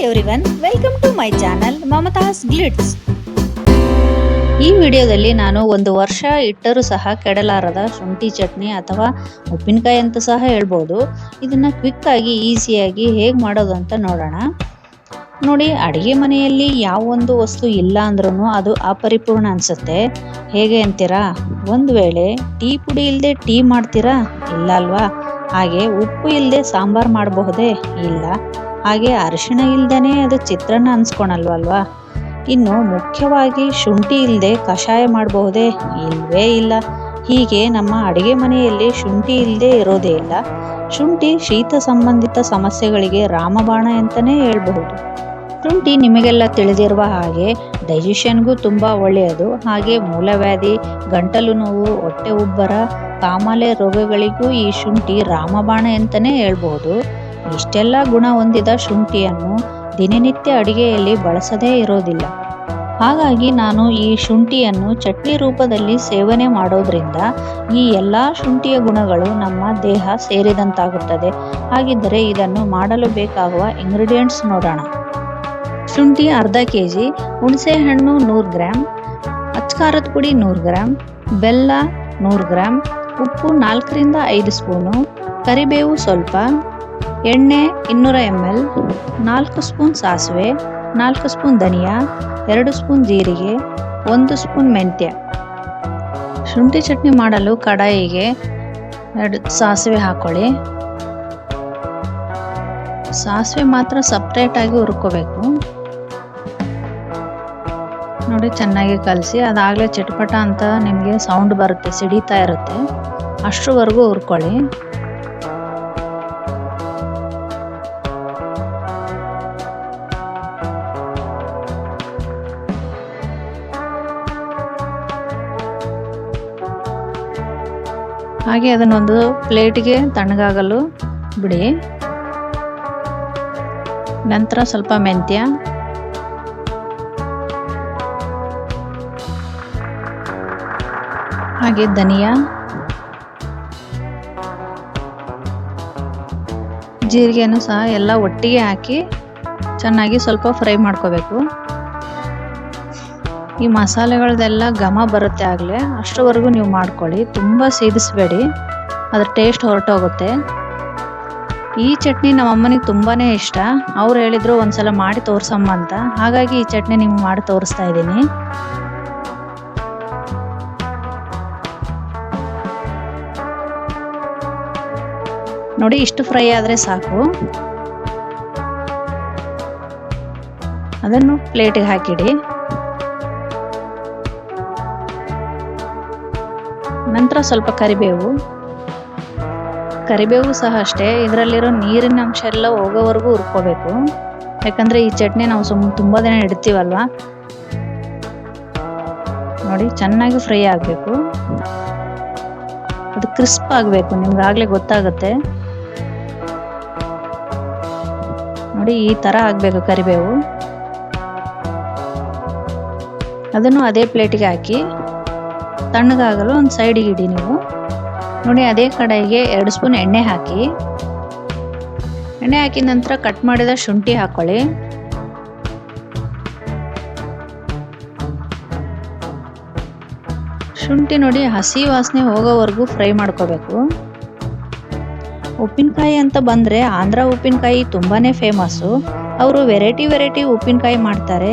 Everyone, welcome to my channel Mamatha's glitz. ಈ ವಿಡಿಯೋದಲ್ಲಿ ನಾನು 1 ವರ್ಷ ಇಟ್ಟರೂ ಸಹ ಕೆಡಲಾರದ ಶುಂಠಿ ಚಟ್ನಿ ಅಥವಾ ಉಪ್ಪಿನಕಾಯಿ ಅಂತ ಸಹ ಹೇಳ್ಬೋದು. ಇದನ್ನ ಕ್ವಿಕ್ ಆಗಿ ಈಸಿಯಾಗಿ ಹೇಗೆ ಮಾಡೋದು ಅಂತ ನೋಡೋಣ. ನೋಡಿ, ಅಡಿಗೆ ಮನೆಯಲ್ಲಿ ಯಾವ ಒಂದು ವಸ್ತು ಇಲ್ಲ ಅಂದ್ರೂ ಅದು ಅಪರಿಪೂರ್ಣ ಅನ್ಸುತ್ತೆ. ಹೇಗೆ ಅಂತೀರಾ? ಒಂದು ವೇಳೆ ಟೀ ಪುಡಿ ಇಲ್ಲದೆ ಟೀ ಮಾಡ್ತೀರಾ? ಇಲ್ಲ ಅಲ್ವಾ? ಹಾಗೆ ಉಪ್ಪು ಇಲ್ಲದೆ ಸಾಂಬಾರ್ ಮಾಡಬಹುದೇ? ಇಲ್ಲ. ಹಾಗೆ ಅರಿಶಿಣ ಇಲ್ದೇನೆ ಅದು ಚಿತ್ರಾನ್ನ ಅನ್ಸ್ಕೊಳಲ್ವಲ್ವಾ? ಇನ್ನು ಮುಖ್ಯವಾಗಿ ಶುಂಠಿ ಇಲ್ಲದೆ ಕಷಾಯ ಮಾಡಬಹುದೇ? ಇಲ್ವೇ ಇಲ್ಲ. ಹೀಗೆ ನಮ್ಮ ಅಡಿಗೆ ಮನೆಯಲ್ಲಿ ಶುಂಠಿ ಇಲ್ಲದೆ ಇರೋದೇ ಇಲ್ಲ. ಶುಂಠಿ ಶೀತ ಸಂಬಂಧಿತ ಸಮಸ್ಯೆಗಳಿಗೆ ರಾಮಬಾಣ ಅಂತಾನೆ ಹೇಳ್ಬಹುದು. ಶುಂಠಿ ನಿಮಗೆಲ್ಲ ತಿಳಿದಿರುವ ಹಾಗೆ ಡೈಜೆಷನ್ಗೂ ತುಂಬಾ ಒಳ್ಳೆಯದು. ಹಾಗೆ ಮೂಲವ್ಯಾಧಿ, ಗಂಟಲು ನೋವು, ಹೊಟ್ಟೆ ಉಬ್ಬರ, ಕಾಮಾಲೆ ರೋಗಗಳಿಗೂ ಈ ಶುಂಠಿ ರಾಮಬಾಣ ಅಂತಾನೆ ಹೇಳ್ಬಹುದು. ಇಷ್ಟೆಲ್ಲ ಗುಣ ಹೊಂದಿದ ಶುಂಠಿಯನ್ನು ದಿನನಿತ್ಯ ಅಡಿಗೆಯಲ್ಲಿ ಬಳಸದೇ ಇರೋದಿಲ್ಲ. ಹಾಗಾಗಿ ನಾನು ಈ ಶುಂಠಿಯನ್ನು ಚಟ್ನಿ ರೂಪದಲ್ಲಿ ಸೇವನೆ ಮಾಡೋದ್ರಿಂದ ಈ ಎಲ್ಲ ಶುಂಠಿಯ ಗುಣಗಳು ನಮ್ಮ ದೇಹ ಸೇರಿದಂತಾಗುತ್ತದೆ. ಹಾಗಿದ್ದರೆ ಇದನ್ನು ಮಾಡಲು ಬೇಕಾಗುವ ಇಂಗ್ರೀಡಿಯೆಂಟ್ಸ್ ನೋಡೋಣ. ಶುಂಠಿ ಅರ್ಧ kg, ಹುಣಸೆ ಹಣ್ಣು 100 ಗ್ರಾಂ, ಅಚ್ಕಾರದ ಪುಡಿ 100 ಗ್ರಾಂ, ಬೆಲ್ಲ 100 ಗ್ರಾಂ, ಉಪ್ಪು 4 ರಿಂದ 5 ಸ್ಪೂನು, ಕರಿಬೇವು ಸ್ವಲ್ಪ, ಎಣ್ಣೆ 200 ml, 4 ಸ್ಪೂನ್ ಸಾಸಿವೆ, 4 ಸ್ಪೂನ್ ಧನಿಯಾ, 2 ಸ್ಪೂನ್ ಜೀರಿಗೆ, 1 ಸ್ಪೂನ್ ಮೆಂತ್ಯ. ಶುಂಠಿ ಚಟ್ನಿ ಮಾಡಲು ಕಡಾಯಿಗೆ 2 ಸಾಸಿವೆ ಹಾಕೊಳ್ಳಿ. ಸಾಸಿವೆ ಮಾತ್ರ ಸಪ್ರೇಟ್ ಆಗಿ ಹುರ್ಕೋಬೇಕು. ನೋಡಿ, ಚೆನ್ನಾಗಿ ಕಲಸಿ. ಅದಾಗಲೇ ಚಟಪಟ ಅಂತ ನಿಮಗೆ ಸೌಂಡ್ ಬರುತ್ತೆ, ಸಿಡಿತಾ ಇರುತ್ತೆ. ಅಷ್ಟರವರೆಗೂ ಹುರ್ಕೊಳ್ಳಿ. ಹಾಗೆ ಅದನ್ನೊಂದು ಪ್ಲೇಟ್ಗೆ ತಣ್ಣಗಾಗಲು ಬಿಡಿ. ನಂತರ ಸ್ವಲ್ಪ ಮೆಂತ್ಯ, ಹಾಗೆ ಧನಿಯಾ, ಜೀರಿಗೆನೂ ಸಹ ಎಲ್ಲ ಒಟ್ಟಿಗೆ ಹಾಕಿ ಚೆನ್ನಾಗಿ ಸ್ವಲ್ಪ ಫ್ರೈ ಮಾಡ್ಕೋಬೇಕು. ಈ ಮಸಾಲೆಗಳದೆಲ್ಲ ಘಮ ಬರುತ್ತೆ ಆಗಲೇ, ಅಷ್ಟರವರೆಗೂ ನೀವು ಮಾಡ್ಕೊಳ್ಳಿ. ತುಂಬ ಸೇದಿಸಬೇಡಿ, ಅದ್ರ ಟೇಸ್ಟ್ ಹೊರಟೋಗುತ್ತೆ. ಈ ಚಟ್ನಿ ನಮ್ಮ ಅಮ್ಮನಿಗೆ ತುಂಬಾ ಇಷ್ಟ. ಅವ್ರು ಹೇಳಿದ್ರು ಒಂದ್ಸಲ ಮಾಡಿ ತೋರ್ಸಮ್ಮ ಅಂತ. ಹಾಗಾಗಿ ಈ ಚಟ್ನಿ ನಿಮ್ಗೆ ಮಾಡಿ ತೋರಿಸ್ತಾ ಇದ್ದೀನಿ. ನೋಡಿ, ಇಷ್ಟು ಫ್ರೈ ಆದರೆ ಸಾಕು. ಅದನ್ನು ಪ್ಲೇಟಿಗೆ ಹಾಕಿಡಿ. ನಂತರ ಸ್ವಲ್ಪ ಕರಿಬೇವು ಸಹ ಅಷ್ಟೇ. ಇದರಲ್ಲಿರೋ ನೀರಿನ ಅಂಶ ಎಲ್ಲ ಹೋಗೋವರೆಗೂ ಹುರ್ಕೋಬೇಕು. ಯಾಕಂದ್ರೆ ಈ ಚಟ್ನಿ ನಾವು ತುಂಬಾ ದಿನ ಇಡ್ತೀವಲ್ವಾ. ನೋಡಿ, ಚೆನ್ನಾಗಿ ಫ್ರೈ ಆಗಬೇಕು. ಅದು ಕ್ರಿಸ್ಪ್ ಆಗಬೇಕು. ನಿಮ್ಗೆ ಆಗ್ಲೇ ಗೊತ್ತಾಗುತ್ತೆ. ನೋಡಿ, ಈ ತರ ಆಗಬೇಕು ಕರಿಬೇವು. ಅದನ್ನು ಅದೇ ಪ್ಲೇಟಿಗೆ ಹಾಕಿ ತಣ್ಣಗಾಗಲು ಒಂದು ಸೈಡಿಗೆ ಇಡಿ ನೀವು. ನೋಡಿ, ಅದೇ ಕಡಾಯಿಗೆ 2 ಸ್ಪೂನ್ ಎಣ್ಣೆ ಹಾಕಿ. ಎಣ್ಣೆ ಹಾಕಿದ ನಂತರ ಕಟ್ ಮಾಡಿದ ಶುಂಠಿ ಹಾಕೊಳ್ಳಿ. ಶುಂಠಿ ನೋಡಿ ಹಸಿ ವಾಸನೆ ಹೋಗೋವರೆಗೂ ಫ್ರೈ ಮಾಡ್ಕೋಬೇಕು. ಉಪ್ಪಿನಕಾಯಿ ಅಂತ ಬಂದರೆ ಆಂಧ್ರ ಉಪ್ಪಿನಕಾಯಿ ತುಂಬಾನೇ ಫೇಮಸ್ಸು. ಅವರು ವೆರೈಟಿ ಉಪ್ಪಿನಕಾಯಿ ಮಾಡ್ತಾರೆ.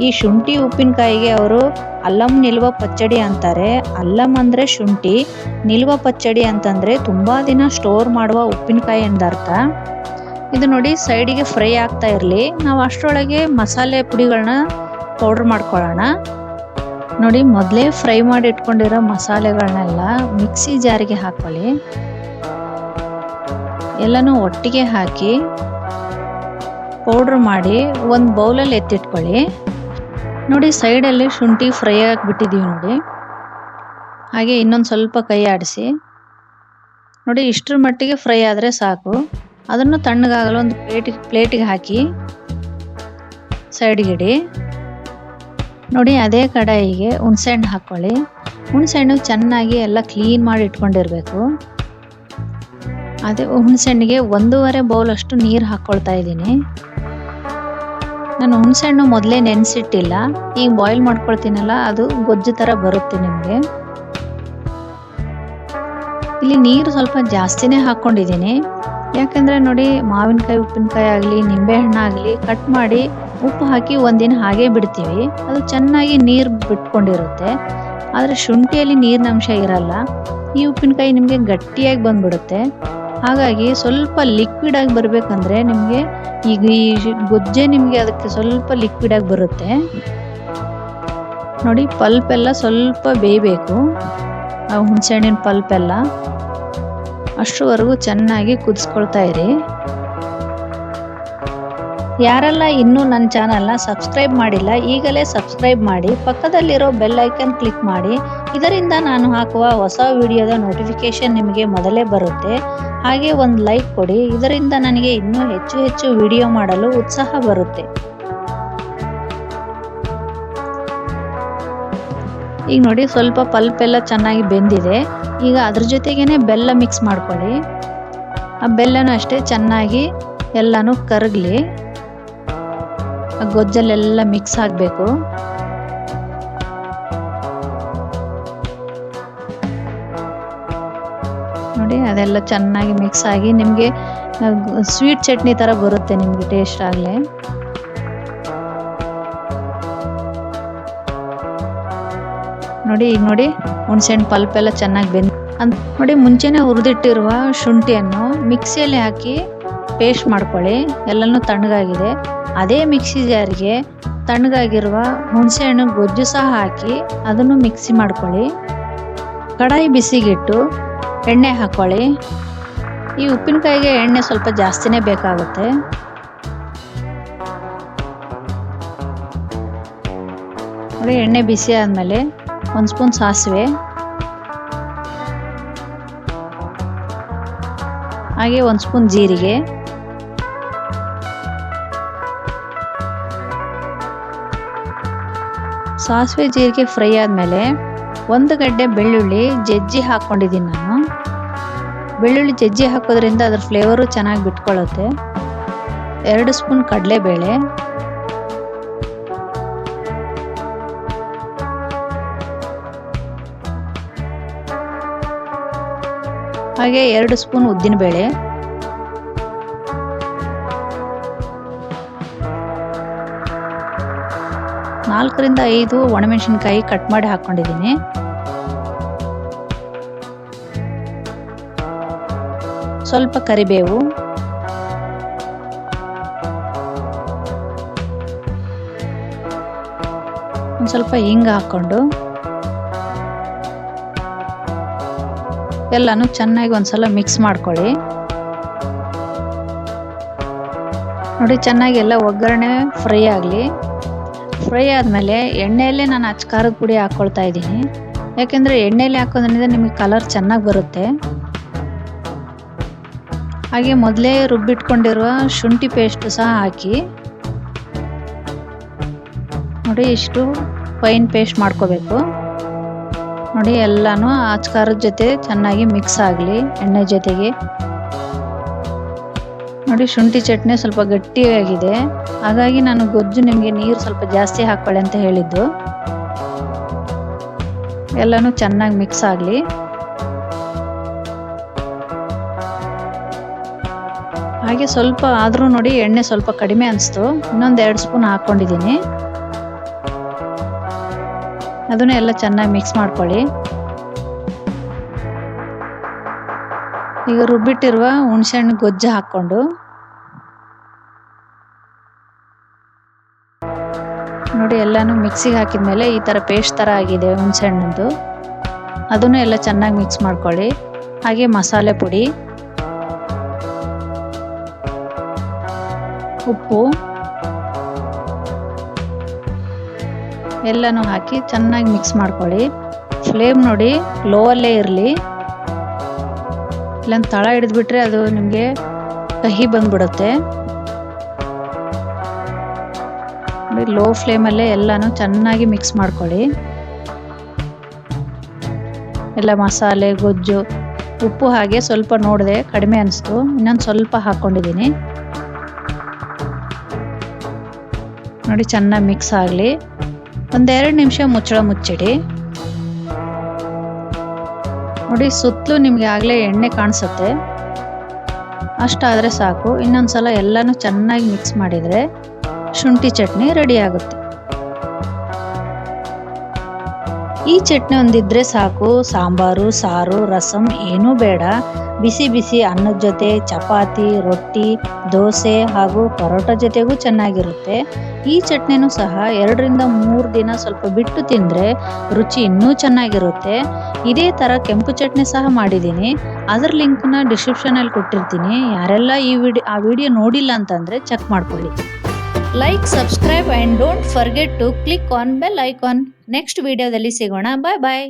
ಈ ಶುಂಠಿ ಉಪ್ಪಿನಕಾಯಿಗೆ ಅವರು ಅಲ್ಲಂ ನಿಲ್ವ ಪಚ್ಚಡಿ ಅಂತಾರೆ. ಅಲ್ಲಂ ಅಂದರೆ ಶುಂಠಿ, ನಿಲ್ವ ಪಚ್ಚಡಿ ಅಂತಂದರೆ ತುಂಬ ದಿನ ಸ್ಟೋರ್ ಮಾಡುವ ಉಪ್ಪಿನಕಾಯಿ ಎಂದರ್ಥ. ಇದು ನೋಡಿ, ಸೈಡಿಗೆ ಫ್ರೈ ಆಗ್ತಾ ಇರಲಿ. ನಾವು ಅಷ್ಟರೊಳಗೆ ಮಸಾಲೆ ಪುಡಿಗಳನ್ನ ಪೌಡ್ರ್ ಮಾಡ್ಕೊಳ್ಳೋಣ. ನೋಡಿ, ಮೊದಲೇ ಫ್ರೈ ಮಾಡಿ ಇಟ್ಕೊಂಡಿರೋ ಮಸಾಲೆಗಳನ್ನೆಲ್ಲ ಮಿಕ್ಸಿ ಜಾರಿಗೆ ಹಾಕೊಳ್ಳಿ. ಎಲ್ಲನೂ ಒಟ್ಟಿಗೆ ಹಾಕಿ ಪೌಡ್ರ್ ಮಾಡಿ ಒಂದು ಬೌಲಲ್ಲಿ ಎತ್ತಿಟ್ಕೊಳ್ಳಿ. ನೋಡಿ, ಸೈಡಲ್ಲಿ ಶುಂಠಿ ಫ್ರೈ ಆಗಿಬಿಟ್ಟಿದ್ದೀವಿ ನೋಡಿ. ಹಾಗೆ ಇನ್ನೊಂದು ಸ್ವಲ್ಪ ಕೈ ಆಡಿಸಿ. ನೋಡಿ, ಇಷ್ಟರ ಮಟ್ಟಿಗೆ ಫ್ರೈ ಆದರೆ ಸಾಕು. ಅದನ್ನು ತಣ್ಣಗಾಗಲು ಒಂದು ಪ್ಲೇಟಿಗೆ ಹಾಕಿ ಸೈಡ್ಗಿಡಿ. ನೋಡಿ, ಅದೇ ಕಡಾಯಿಗೆ ಹುಣಸೆಹಣ್ಣು ಹಾಕ್ಕೊಳ್ಳಿ. ಹುಣಸೆಹಣ್ಣು ಚೆನ್ನಾಗಿ ಎಲ್ಲ ಕ್ಲೀನ್ ಮಾಡಿ ಇಟ್ಕೊಂಡಿರಬೇಕು. ಅದೇ ಹುಣಸೆಹಣ್ಣಿಗೆ 1.5 ಬೌಲ್ ಅಷ್ಟು ನೀರು ಹಾಕ್ಕೊಳ್ತಾ ಇದ್ದೀನಿ. ನಾನು ಹುಣಸೆಹಣ್ಣು ಮೊದಲೇ ನೆನೆಸಿಟ್ಟಿಲ್ಲ, ಈಗ ಬಾಯ್ಲ್ ಮಾಡ್ಕೊಳ್ತೀನಲ್ಲ ಅದು ಗೊಜ್ಜು ಥರ ಬರುತ್ತೆ ನಿಮಗೆ. ಇಲ್ಲಿ ನೀರು ಸ್ವಲ್ಪ ಜಾಸ್ತಿನೇ ಹಾಕ್ಕೊಂಡಿದ್ದೀನಿ, ಯಾಕಂದರೆ ನೋಡಿ ಮಾವಿನಕಾಯಿ ಉಪ್ಪಿನಕಾಯಿ ಆಗಲಿ ನಿಂಬೆಹಣ್ಣಾಗಲಿ ಕಟ್ ಮಾಡಿ ಉಪ್ಪು ಹಾಕಿ ಒಂದಿನ ಹಾಗೆ ಬಿಡ್ತೀವಿ, ಅದು ಚೆನ್ನಾಗಿ ನೀರು ಬಿಟ್ಕೊಂಡಿರುತ್ತೆ. ಆದರೆ ಶುಂಠಿಯಲ್ಲಿ ನೀರಿನ ಅಂಶ ಇರಲ್ಲ, ಈ ಉಪ್ಪಿನಕಾಯಿ ನಿಮಗೆ ಗಟ್ಟಿಯಾಗಿ ಬಂದ್ಬಿಡುತ್ತೆ. ಹಾಗಾಗಿ ಸ್ವಲ್ಪ ಲಿಕ್ವಿಡ್ ಆಗಿ ಬರಬೇಕಂದ್ರೆ ನಿಮಗೆ ಈಗ ಈ ಗೊಜ್ಜೆ ನಿಮಗೆ ಅದಕ್ಕೆ ಸ್ವಲ್ಪ ಲಿಕ್ವಿಡ್ ಆಗಿ ಬರುತ್ತೆ ನೋಡಿ. ಪಲ್ಪ್ ಎಲ್ಲ ಸ್ವಲ್ಪ ಬೇಯಬೇಕು, ಹುಣಸೆಹಣ್ಣಿನ ಪಲ್ಪ್ ಎಲ್ಲ ಅಷ್ಟರವರೆಗೂ ಚೆನ್ನಾಗಿ ಕುದಿಸ್ಕೊಳ್ತಾ ಇರಿ. ಯಾರೆಲ್ಲ ಇನ್ನೂ ನನ್ನ ಚಾನಲ್ನ ಸಬ್ಸ್ಕ್ರೈಬ್ ಮಾಡಿಲ್ಲ ಈಗಲೇ ಸಬ್ಸ್ಕ್ರೈಬ್ ಮಾಡಿ, ಪಕ್ಕದಲ್ಲಿರೋ ಬೆಲ್ ಐಕನ್ ಕ್ಲಿಕ್ ಮಾಡಿ. ಇದರಿಂದ ನಾನು ಹಾಕುವ ಹೊಸ ವಿಡಿಯೋದ ನೋಟಿಫಿಕೇಶನ್ ನಿಮಗೆ ಮೊದಲೇ ಬರುತ್ತೆ. ಹಾಗೆ ಒಂದು ಲೈಕ್ ಕೊಡಿ, ಇದರಿಂದ ನನಗೆ ಇನ್ನೂ ಹೆಚ್ಚು ವಿಡಿಯೋ ಮಾಡಲು ಉತ್ಸಾಹ ಬರುತ್ತೆ. ಈಗ ನೋಡಿ ಸ್ವಲ್ಪ ಪಲ್ಪ್ ಎಲ್ಲ ಚೆನ್ನಾಗಿ ಬೆಂದಿದೆ. ಈಗ ಅದ್ರ ಜೊತೆಗೇನೆ ಬೆಲ್ಲ ಮಿಕ್ಸ್ ಮಾಡ್ಕೊಳ್ಳಿ. ಆ ಬೆಲ್ಲನೂ ಅಷ್ಟೇ ಚೆನ್ನಾಗಿ ಎಲ್ಲನೂ ಕರಗಲಿ, ಗೊಜ್ಜಲ್ಲೆಲ್ಲ ಮಿಕ್ಸ್ ಆಗಬೇಕು. ನೋಡಿ ಅದೆಲ್ಲ ಚೆನ್ನಾಗಿ ಮಿಕ್ಸ್ ಆಗಿ ನಿಮಗೆ ಸ್ವೀಟ್ ಚಟ್ನಿ ಥರ ಬರುತ್ತೆ ನಿಮಗೆ ಟೇಸ್ಟ್ ಆಗಲಿ. ನೋಡಿ ಈಗ ನೋಡಿ ಹುಣಸೆಹಣ್ಣು ಪಲ್ಪ್ ಎಲ್ಲ ಚೆನ್ನಾಗಿ ಬೆಂದು ನೋಡಿ. ಮುಂಚೆನೇ ಹುರಿದಿಟ್ಟಿರುವ ಶುಂಠಿಯನ್ನು ಮಿಕ್ಸಿಯಲ್ಲಿ ಹಾಕಿ ಪೇಸ್ಟ್ ಮಾಡ್ಕೊಳ್ಳಿ. ಎಲ್ಲನೂ ತಣ್ಣಗಾಗಿದೆ. ಅದೇ ಮಿಕ್ಸಿ ಜಾರಿಗೆ ತಣ್ಣಗಾಗಿರುವ ಹುಣಸೆಹಣ್ಣು ಗೊಜ್ಜು ಸಹ ಹಾಕಿ ಅದನ್ನು ಮಿಕ್ಸಿ ಮಾಡ್ಕೊಳ್ಳಿ. ಕಡಾಯಿ ಬಿಸಿಗಿಟ್ಟು ಎಣ್ಣೆ ಹಾಕ್ಕೊಳ್ಳಿ. ಈ ಉಪ್ಪಿನಕಾಯಿಗೆ ಎಣ್ಣೆ ಸ್ವಲ್ಪ ಜಾಸ್ತಿನೇ ಬೇಕಾಗುತ್ತೆ. ನೋಡಿ ಎಣ್ಣೆ ಬಿಸಿ ಆದಮೇಲೆ 1 ಸ್ಪೂನ್ ಸಾಸಿವೆ, ಹಾಗೆ 1 ಸ್ಪೂನ್ ಜೀರಿಗೆ, ಸಾಸಿವೆ ಜೀರಿಗೆ ಫ್ರೈ ಆದಮೇಲೆ 1 ಗಡ್ಡೆ ಬೆಳ್ಳುಳ್ಳಿ ಜಜ್ಜಿ ಹಾಕ್ಕೊಂಡಿದ್ದೀನಿ ನಾನು. ಬೆಳ್ಳುಳ್ಳಿ ಜಜ್ಜಿ ಹಾಕೋದ್ರಿಂದ ಅದ್ರ ಫ್ಲೇವರು ಚೆನ್ನಾಗಿ ಬಿಟ್ಕೊಳ್ಳುತ್ತೆ. 2 ಸ್ಪೂನ್ ಕಡಲೆಬೇಳೆ, ಹಾಗೆ 2 ಸ್ಪೂನ್ ಉದ್ದಿನಬೇಳೆ, 4 ರಿಂದ 5 ಒಣಮೆಣಸಿನಕಾಯಿ ಕಟ್ ಮಾಡಿ ಹಾಕ್ಕೊಂಡಿದ್ದೀನಿ. ಸ್ವಲ್ಪ ಕರಿಬೇವು, ಒಂದು ಸ್ವಲ್ಪ ಹಿಂಗ ಹಾಕ್ಕೊಂಡು ಎಲ್ಲಾನು ಚೆನ್ನಾಗಿ ಒಂದ್ಸಲ ಮಿಕ್ಸ್ ಮಾಡ್ಕೊಳ್ಳಿ. ನೋಡಿ ಚೆನ್ನಾಗಿ ಎಲ್ಲ ಒಗ್ಗರಣೆ ಫ್ರೈ ಆಗಲಿ. ಫ್ರೈ ಆದಮೇಲೆ ಎಣ್ಣೆಯಲ್ಲೇ ನಾನು ಅಚ್ಕಾರದ ಪುಡಿ ಹಾಕ್ಕೊಳ್ತಾ ಇದ್ದೀನಿ, ಯಾಕೆಂದರೆ ಎಣ್ಣೆಯಲ್ಲಿ ಹಾಕೋದ್ರಿಂದ ನಿಮಗೆ ಕಲರ್ ಚೆನ್ನಾಗಿ ಬರುತ್ತೆ. ಹಾಗೆ ಮೊದಲೇ ರುಬ್ಬಿಟ್ಕೊಂಡಿರುವ ಶುಂಠಿ ಪೇಸ್ಟ್ ಸಹ ಹಾಕಿ ನೋಡಿ ಇಷ್ಟು ಫೈನ್ ಪೇಸ್ಟ್ ಮಾಡ್ಕೋಬೇಕು. ನೋಡಿ ಎಲ್ಲಾನು ಅಚ್ಕಾರದ ಜೊತೆ ಚೆನ್ನಾಗಿ ಮಿಕ್ಸ್ ಆಗಲಿ ಎಣ್ಣೆ ಜೊತೆಗೆ. ನೋಡಿ ಶುಂಠಿ ಚಟ್ನಿ ಸ್ವಲ್ಪ ಗಟ್ಟಿಯಾಗಿದೆ, ಹಾಗಾಗಿ ನಾನು ಗೊಜ್ಜು ನಿಮಗೆ ನೀರು ಸ್ವಲ್ಪ ಜಾಸ್ತಿ ಹಾಕ್ಕೊಳ್ಳಿ ಅಂತ ಹೇಳಿದ್ದು. ಎಲ್ಲಾನು ಚೆನ್ನಾಗಿ ಮಿಕ್ಸ್ ಆಗಲಿ. ಹಾಗೆ ಸ್ವಲ್ಪ ಆದರೂ ನೋಡಿ ಎಣ್ಣೆ ಸ್ವಲ್ಪ ಕಡಿಮೆ ಅನಿಸ್ತು, ಇನ್ನೊಂದು 2 ಸ್ಪೂನ್ ಹಾಕ್ಕೊಂಡಿದ್ದೀನಿ. ಅದನ್ನು ಎಲ್ಲ ಚೆನ್ನಾಗಿ ಮಿಕ್ಸ್ ಮಾಡ್ಕೊಳ್ಳಿ. ಈಗ ರುಬ್ಬಿಟ್ಟಿರುವ ಹುಣಸೆಹಣ್ಣು ಗೊಜ್ಜು ಹಾಕ್ಕೊಂಡು ನೋಡಿ ಎಲ್ಲಾನು ಮಿಕ್ಸಿಗೆ ಹಾಕಿದ್ಮೇಲೆ ಈ ಥರ ಪೇಸ್ಟ್ ಥರ ಆಗಿದೆ ಹುಣಸೆಹಣ್ಣದ್ದು. ಅದನ್ನು ಎಲ್ಲ ಚೆನ್ನಾಗಿ ಮಿಕ್ಸ್ ಮಾಡ್ಕೊಳ್ಳಿ. ಹಾಗೆ ಮಸಾಲೆ ಪುಡಿ, ಉಪ್ಪು ಎಲ್ಲನೂ ಹಾಕಿ ಚೆನ್ನಾಗಿ ಮಿಕ್ಸ್ ಮಾಡ್ಕೊಳ್ಳಿ. ಫ್ಲೇಮ್ ನೋಡಿ ಲೋವಲ್ಲೇ ಇರಲಿ, ಇಲ್ಲೊಂದು ತಳ ಹಿಡಿದ್ಬಿಟ್ರೆ ಅದು ನಿಮಗೆ ಕಹಿ ಬಂದ್ಬಿಡುತ್ತೆ. ಲೋ ಫ್ಲೇಮಲ್ಲೇ ಎಲ್ಲನೂ ಚೆನ್ನಾಗಿ ಮಿಕ್ಸ್ ಮಾಡ್ಕೊಳ್ಳಿ. ಎಲ್ಲ ಮಸಾಲೆ ಗೊಜ್ಜು ಉಪ್ಪು ಹಾಗೆ ಸ್ವಲ್ಪ ನೋಡಿದೆ ಕಡಿಮೆ ಅನಿಸ್ತು, ಇನ್ನೊಂದು ಸ್ವಲ್ಪ ಹಾಕ್ಕೊಂಡಿದ್ದೀನಿ. ನೋಡಿ ಚೆನ್ನಾಗಿ ಮಿಕ್ಸ್ ಆಗಲಿ. ಒಂದೆರಡು ನಿಮಿಷ ಮುಚ್ಚಳ ಮುಚ್ಚಿಡಿ. ನೋಡಿ ಸುತ್ತಲೂ ನಿಮಗೆ ಆಗಲೇ ಎಣ್ಣೆ ಕಾಣಿಸುತ್ತೆ. ಅಷ್ಟಾದರೆ ಸಾಕು. ಇನ್ನೊಂದ್ಸಲ ಎಲ್ಲನೂ ಚೆನ್ನಾಗಿ ಮಿಕ್ಸ್ ಮಾಡಿದರೆ ಶುಂಠಿ ಚಟ್ನಿ ರೆಡಿ ಆಗುತ್ತೆ. ಈ ಚಟ್ನಿ ಒಂದಿದ್ರೆ ಸಾಕು. ಸಾಂಬಾರು, ಸಾರು, ರಸಂ ಏನೂ ಬೇಡ. ಬಿಸಿ ಬಿಸಿ ಅನ್ನದ ಜೊತೆ, ಚಪಾತಿ, ರೊಟ್ಟಿ, ದೋಸೆ ಹಾಗೂ ಪರೋಟ ಜೊತೆಗೂ ಚೆನ್ನಾಗಿರುತ್ತೆ. ಈ ಚಟ್ನಿನೂ ಸಹ 2ರಿಂದ 3 ದಿನ ಸ್ವಲ್ಪ ಬಿಟ್ಟು ತಿಂದರೆ ರುಚಿ ಇನ್ನೂ ಚೆನ್ನಾಗಿರುತ್ತೆ. ಇದೇ ಥರ ಕೆಂಪು ಚಟ್ನಿ ಸಹ ಮಾಡಿದ್ದೀನಿ. ಅದರ ಲಿಂಕ್ನ ಡಿಸ್ಕ್ರಿಪ್ಷನಲ್ಲಿ ಕೊಟ್ಟಿರ್ತೀನಿ. ಯಾರೆಲ್ಲ ಆ ವಿಡಿಯೋ ನೋಡಿಲ್ಲ ಅಂತಂದರೆ ಚೆಕ್ ಮಾಡ್ಕೊಳ್ಳಿ. Like, subscribe and don't forget to click on bell icon. Next ವಿಡಿಯೋದಲ್ಲಿ ಸಿಗೋಣ. ಬಾಯ್ ಬಾಯ್.